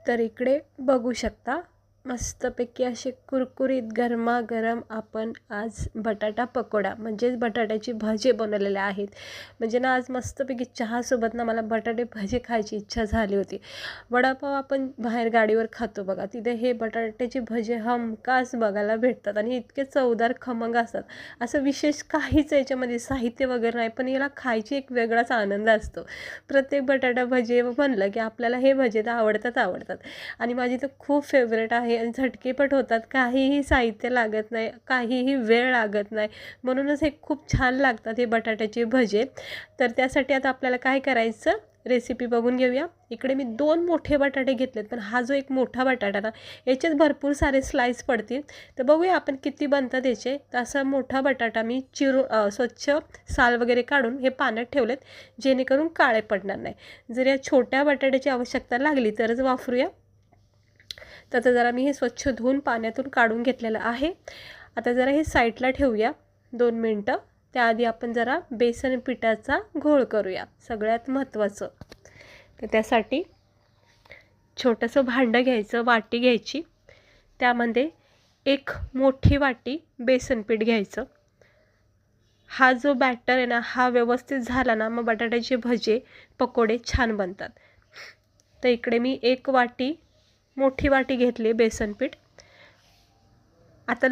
तर इकडे बघू शकता मस्तपैकी असे कुरकुरीत गरमागरम आपण आज बटाटा पकोडा म्हणजेच बटाट्याची भजे बनवलेले आहेत. म्हणजे ना आज मस्तपैकी चहासोबत ना मला बटाटे भजे खायची इच्छा झाली होती. वडापाव आपण बाहेर गाडीवर खातो बघा, तिथे हे बटाट्याचे भजे हमखास बघायला भेटतात आणि इतके चवदार खमंग असतात. असं विशेष काहीच याच्यामध्ये साहित्य वगैरे नाही, पण याला खायची एक वेगळाच आनंद असतो. प्रत्येक बटाटा भजे म्हणलं की आपल्याला हे भजे तर आवडतात आणि माझी तर खूप फेवरेट आहे आणि झटकेपट होतात. काहीही साहित्य लागत नाही, काहीही वेळ लागत नाही, म्हणूनच हे खूप छान लागतात हे बटाट्याचे भजे. तर त्यासाठी आता आपल्याला काय करायचं, रेसिपी बघून घेऊया. इकडे मी 2 मोठे बटाटे घेतलेत, पण हा जो एक मोठा बटाटा ना याचेच भरपूर सारे स्लाइस पडतील. तर बघूया आपण किती बनतात याचे. तर असा मोठा बटाटा मी चिरून स्वच्छ साल वगैरे काढून हे पाण्यात ठेवलेत, जेणेकरून काळे पडणार नाही. जर या छोट्या बटाट्याची आवश्यकता लागली तरच वापरूया. तर आता जरा मी हे स्वच्छ धुवून पाण्यातून काढून घेतलेलं आहे. आता जरा हे साईडला ठेवूया 2 मिनटं. त्याआधी आपण जरा बेसन पिठाचा घोळ करूया, सगळ्यात महत्त्वाचं. तर त्यासाठी छोटंसं भांडं घ्यायचं, वाटी घ्यायची, त्यामध्ये 1 मोठी वाटी बेसन पीठ घ्यायचं. हा जो बॅटर आहे ना हा व्यवस्थित झाला ना मग बटाट्याचे भजे पकोडे छान बनतात. तर इकडे मी 1 मोठी वाटी घेतली बेसन पीठ. आता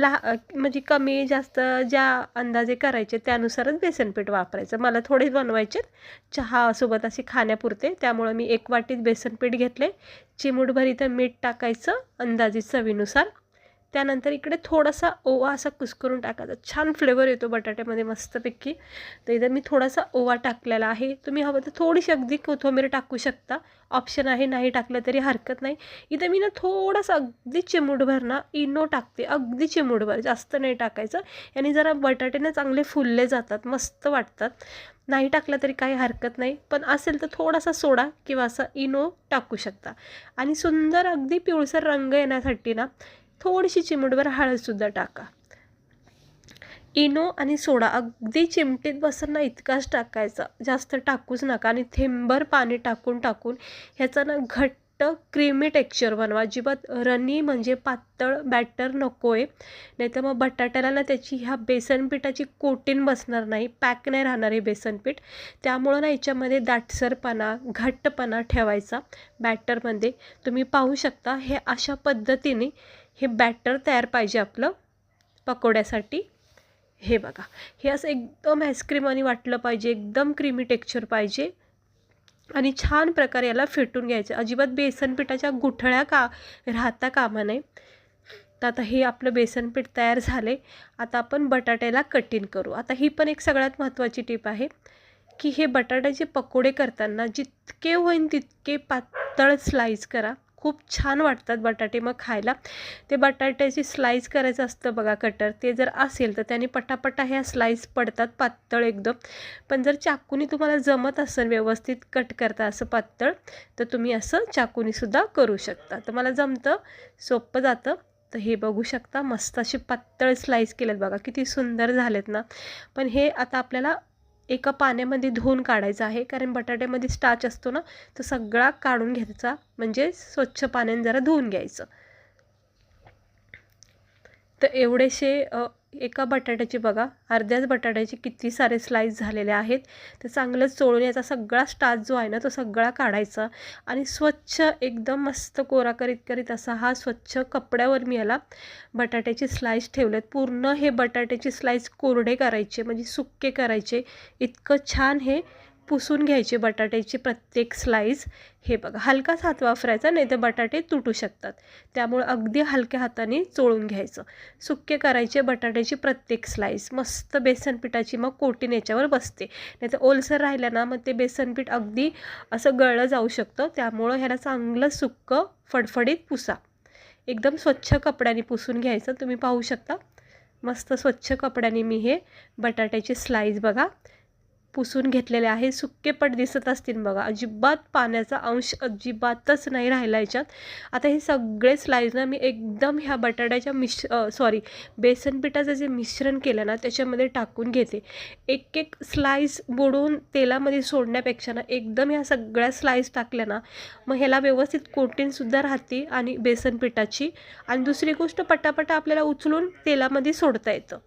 म्हणजे कमी जास्त ज्या अंदाजे करायचे त्यानुसारच बेसन पीठ वापरायचं. मला थोडे बनवायचे चहासोबत असे खाण्यापुरते, त्यामुळे मी 1 वाटीत बेसन पीठ घेतले. चिमूटभर इथं मीठ टाकायचं अंदाजे चवीनुसार. त्यानंतर इकडे थोडासा ओवा असा कुस्करून टाकायचा, छान फ्लेवर येतो बटाट्यामध्ये मस्तपैकी. तर इथं मी थोडासा ओवा टाकलेला आहे. तुम्ही हवं तर थोडीशी अगदी कोथिंबीर टाकू शकता, ऑप्शन आहे, नाही टाकलं तरी हरकत नाही. इथं मी ना थोडासा अगदी चिमूटभर ना इनो टाकते, अगदी चिमूटभर, जास्त नाही टाकायचं. याने जरा बटाटे ना चांगले फुलले जातात, मस्त वाटतात. नाही टाकलं तरी काही हरकत नाही, पण असेल तर थोडासा सोडा किंवा असा इनो टाकू शकता. आणि सुंदर अगदी पिवळसर रंग येण्यासाठी ना थोडीशी चिमूटभर हळदसुद्धा टाका. इनो आणि सोडा अगदी चिमटीत बसत ना इतकाच टाकायचा, जास्त टाकूच नका. आणि थेंबर पाणी टाकून ह्याचा ना घट्ट क्रीमी टेक्स्चर बनवा. अजिबात रनी म्हणजे पातळ बॅटर नको आहे, नाही तर मग बटाट्याला ना त्याची ह्या बेसन पिठाची कोटिंग बसणार नाही, पॅक नाही राहणार हे बेसन पीठ. त्यामुळं ना याच्यामध्ये दाटसरपणा घट्टपणा ठेवायचा बॅटरमध्ये. तुम्ही पाहू शकता हे अशा पद्धतीने हे बॅटर तयार पाहिजे आपलं पकोड्यासाठी. हे बघा, हे असं एकदम आईस्क्रीमाने वाटलं पाहिजे, एकदम क्रीमी टेक्स्चर पाहिजे आणि छान प्रकारे याला फेटून घ्यायचं. अजिबात बेसन पिठाच्या गुठळ्या राहता कामा नये. तर आता हे आपलं बेसन पीठ तयार झाले. आता आपण बटाट्याला कटिंग करू. आता ही पण एक सगळ्यात महत्त्वाची टिप आहे की हे बटाट्याचे पकोडे करताना जितके होईल तितके पातळ स्लाइस करा, खूप छान वाटतात बटाटे मग खायला. ते बटाट्याची स्लाइस करायचं असतं बघा कटर, ते जर असेल तर त्याने पटापटा ह्या स्लाइस पडतात पातळ एकदम. पण जर चाकूनी तुम्हाला जमत असेल व्यवस्थित कट करता असं पातळ, तर तुम्ही असं चाकूनीसुद्धा करू शकता. तर मला जमतं, सोपं जातं. तर हे बघू शकता मस्त असे पातळ स्लाइस केलेत बघा, किती सुंदर झालेत ना. पण हे आता आपल्याला एका पाण्यामध्ये धुवून काढायचं आहे, कारण बटाट्यामध्ये स्टार्च असतो ना, तो सगळा काढून घ्यायचा. म्हणजे स्वच्छ पाण्याने जरा धुवून घ्यायचं. तर एवढेसे एका बटाट्याचे बघा, अर्ध्याच बटाट्याचे किती सारे स्लाइस झालेले आहेत. तर चांगलं चोळून याचा सगळा स्टार्च जो आहे ना तो सगळा काढायचा आणि स्वच्छ एकदम मस्त कोरा करीत असा हा स्वच्छ कपड्यावर मी याला बटाट्याचे स्लाइस ठेवलेत. पूर्ण हे बटाट्याचे स्लाइस कोरडे करायचे, म्हणजे सुक्के करायचे. इतकं छान हे पुसून घ्यायचे बटाट्याची प्रत्येक स्लाइस. हे बघा, हलकाच हात वापरायचा, नाही तर बटाटे तुटू शकतात. त्यामुळे अगदी हलक्या हाताने चोळून घ्यायचं. सुक्के करायचे बटाट्याची प्रत्येक स्लाइस. मस्त बेसन पिठाची मग कोटिंग याच्यावर बसते, नाही तर ओलसर राहिलं ना मग ते बेसन पीठ अगदी असं गळलं जाऊ शकतं. त्यामुळं ह्याला चांगलं सुक्कं फडफडीत पुसा. एकदम स्वच्छ कपड्याने पुसून घ्यायचं. तुम्ही पाहू शकता मस्त स्वच्छ कपड्याने मी हे बटाट्याची स्लाइस बघा पुसून घेतलेले आहे. सुक्केपट दिसत असतील बघा, अजिबात पाण्याचा अंश अजिबातच नाही राहिला याच्यात. आता हे सगळे स्लाईस ना मी एकदम ह्या बटाट्याच्या बेसन पिठाचं जे मिश्रण केलं ना त्याच्यामध्ये टाकून घेते. एक एक स्लाईस बुडवून तेलामध्ये सोडण्यापेक्षा ना एकदम ह्या सगळ्या स्लाईस टाकल्या ना मग ह्याला व्यवस्थित कोटिंगसुद्धा राहते आणि बेसन पिठाची. आणि दुसरी गोष्ट, पटापटा आपल्याला उचलून तेलामध्ये सोडता येतं.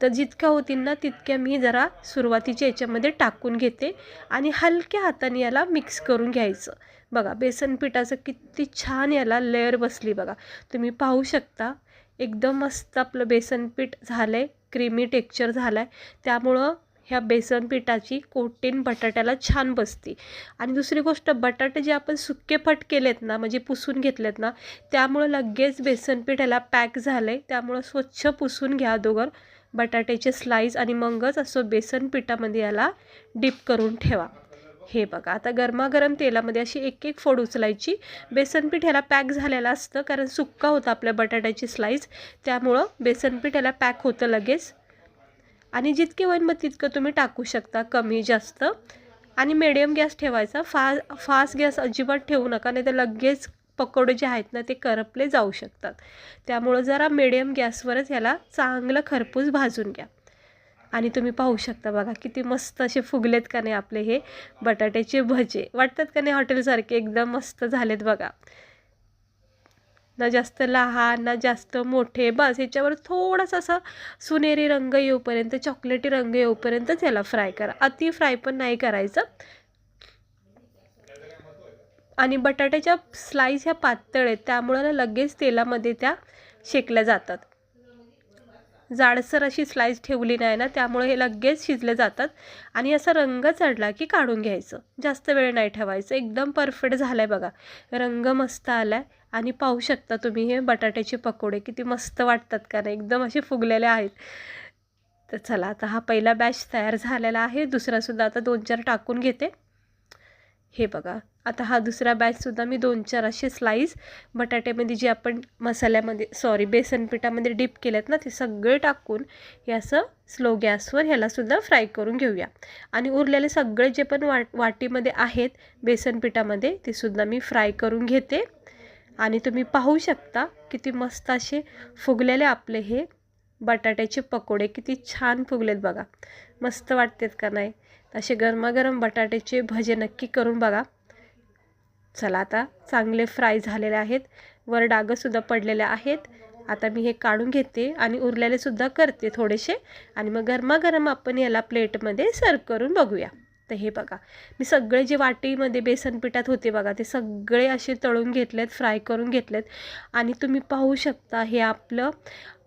तर जितक्या होतील ना तितक्या मी जरा सुरुवातीच्या याच्यामध्ये टाकून घेते आणि हलक्या हाताने याला मिक्स करून घ्यायचं. बघा बेसन पिठाचं किती छान याला लेअर बसली बघा, तुम्ही पाहू शकता. एकदम मस्त आपलं बेसन पीठ झालं आहे, क्रीमी टेक्स्चर झालं आहे. त्यामुळं ह्या बेसन पिठाची कोटिंग बटाट्याला छान बसते. आणि दुसरी गोष्ट, बटाटे जे आपण सुक्केपट केलेत ना म्हणजे पुसून घेतलेत ना त्यामुळं लगेच बेसन पीठ याला पॅक झालं आहे. त्यामुळं स्वच्छ पुसून घ्या अगोदर बटाट्याचे स्लाईस आणि मगच असं बेसन पिठामध्ये याला डीप करून ठेवा. हे बघा, आता गरमागरम तेलामध्ये अशी एक एक फोड उचलायची. बेसन पीठ ह्याला पॅक झालेलं असतं कारण सुक्का होता आपल्या बटाट्याची स्लाईस, त्यामुळं बेसन पीठ ह्याला पॅक होतं लगेच. आणि जितके होईल मग तितकं तुम्ही टाकू शकता, कमी जास्त. आणि मिडियम गॅस ठेवायचा, फास्ट गॅस अजिबात ठेवू नका, नाही तर लगेच पकोडे जे आहेत ना ते करपले जाऊ शकतात. त्यामुळं जरा मिडियम गॅसवरच याला चांगलं खरपूस भाजून घ्या. आणि तुम्ही पाहू शकता बघा किती मस्त असे फुगलेत का नाही आपले हे बटाट्याचे भजे. वाटतात का नाही हॉटेलसारखे, एकदम मस्त झालेत बघा. ना जास्त लहान ना जास्त मोठे, बस ह्याच्यावर थोडासा असा सुनेरी रंग येऊपर्यंत, चॉकलेटी रंग येऊपर्यंतच याला फ्राय करा. अति फ्राय पण नाही करायचं. आणि बटाट्याच्या स्लाईस ह्या पातळ आहेत त्यामुळं लगेच तेलामध्ये त्या शेकल्या जातात. जाडसर अशी स्लाईस ठेवली नाही ना त्यामुळे हे लगेच शिजले जातात. आणि असा रंग चढला की काढून घ्यायचं, जास्त वेळ नाही ठेवायचं. एकदम परफेक्ट झालं आहे बघा, रंग मस्त आला आहे. आणि पाहू शकता तुम्ही हे बटाट्याचे पकोडे किती मस्त वाटतात का नाही, एकदम असे फुगलेले आहेत. तर चला, आता हा पहिला बॅच तयार झालेला आहे. दुसरासुद्धा आता 2-4 टाकून घेते. हे बघा, आता हा दुसरा बॅचसुद्धा मी 2-4 असे स्लाईस बटाट्यामध्ये जे आपण मसाल्यामध्ये बेसन पिठामध्ये डीप केलेत ना ते सगळे टाकून हे असं स्लो गॅसवर ह्यालासुद्धा फ्राय करून घेऊया. आणि उरलेले सगळे जे पण वाटीमध्ये आहेत बेसन पिठामध्ये ते सुद्धा मी फ्राय करून घेते. आणि तुम्ही पाहू शकता किती मस्त असे फुगलेले आपले हे बटाट्याचे पकोडे, किती छान फुगलेत बघा, मस्त वाटतात का नाही. असे गरमागरम बटाट्याचे भजे नक्की करून बघा. चला, आता चांगले फ्राय झालेले आहेत, वर डागंसुद्धा पडलेले आहेत. आता मी हे काढून घेते आणि उरलेलेसुद्धा करते थोडेसे. आणि मग गरमागरम आपण याला प्लेटमध्ये सर्व करून बघूया. तर हे बघा, मी सगळे जे वाटीमध्ये बेसन पिठात होते बघा ते सगळे असे तळून घेतलेत, फ्राय करून घेतलेत. आणि तुम्ही पाहू शकता हे आपलं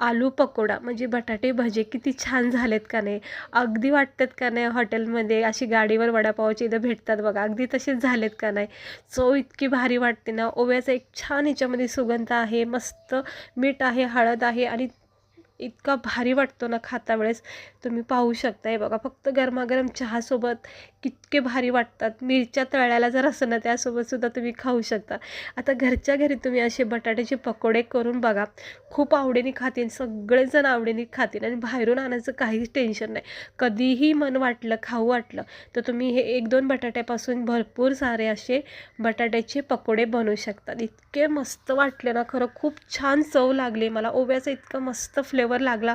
आलू पकोडा म्हणजे बटाटे भजे किती छान झालेत का नाही. अगदी वाटतात का नाही हॉटेलमध्ये अशी गाडीवर वडापावचे इथं भेटतात बघा, अगदी तसेच झालेत का नाही. चव इतकी भारी वाटते ना. ओव्याचा एक छान ह्याच्यामध्ये सुगंध आहे, मस्त मीठ आहे, हळद आहे आणि इतका भारी वाटतो ना खाता वेळेस. तुम्ही पाहू शकता हे बघा, फक्त गरमागरम चहासोबत कितके भारी वाटतात. मिरच्या तळल्याला जर असं ना त्यासोबतसुद्धा तुम्ही खाऊ शकता. आता घरच्या घरी तुम्ही असे बटाट्याचे पकोडे करून बघा, खूप आवडीने खातील, सगळेजण आवडीने खातील. आणि बाहेरून आणायचं काहीच टेन्शन नाही. कधीही मन वाटलं खाऊ वाटलं तर तुम्ही हे 1-2 बटाट्यापासून भरपूर सारे असे बटाट्याचे पकोडे बनवू शकतात. इतके मस्त वाटले ना, खरं खूप छान चव लागली मला. ओव्याचा इतका मस्त फ्लेवर लागला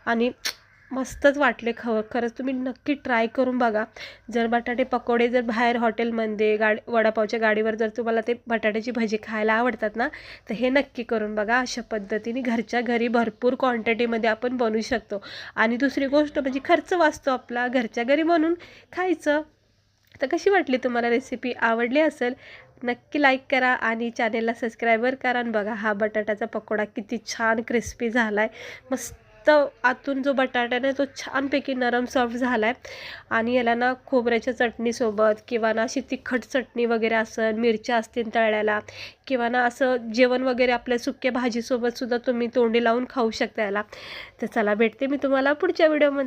आणि मस्तच वाटले. खरंच तुम्ही नक्की ट्राय करून बघा. जर बटाटे पकोडे जर बाहेर हॉटेलमध्ये वडापावच्या गाडीवर जर तुम्हाला ते बटाट्याची भजी खायला आवडतात ना तर हे नक्की करून बघा. अशा पद्धतीने घरच्या घरी भरपूर क्वांटिटीमध्ये आपण बनवू शकतो. आणि दुसरी गोष्ट म्हणजे खर्च वाचतो आपला, घरच्या घरी बनवून खायचं. तर कशी वाटली तुम्हाला रेसिपी? आवडली असेल नक्की लाईक करा आणि चॅनेलला सबस्क्राईबर करा. आणि बघा हा बटाट्याचा पकोडा किती छान क्रिस्पी झाला आहे, मस्त आतून जो बटाट्याने तो छानपैकी नरम सॉफ्ट झाला आहे. आणि याला ना खोबऱ्याच्या चटणीसोबत किंवा ना अशी तिखट चटणी वगैरे असेल, मिरच्या असतील तळल्याला किंवा ना असं जेवण वगैरे आपल्या सुक्या भाजीसोबतसुद्धा तुम्ही तोंडी लावून खाऊ शकता याला. तर चला, भेटते मी तुम्हाला पुढच्या व्हिडिओमध्ये.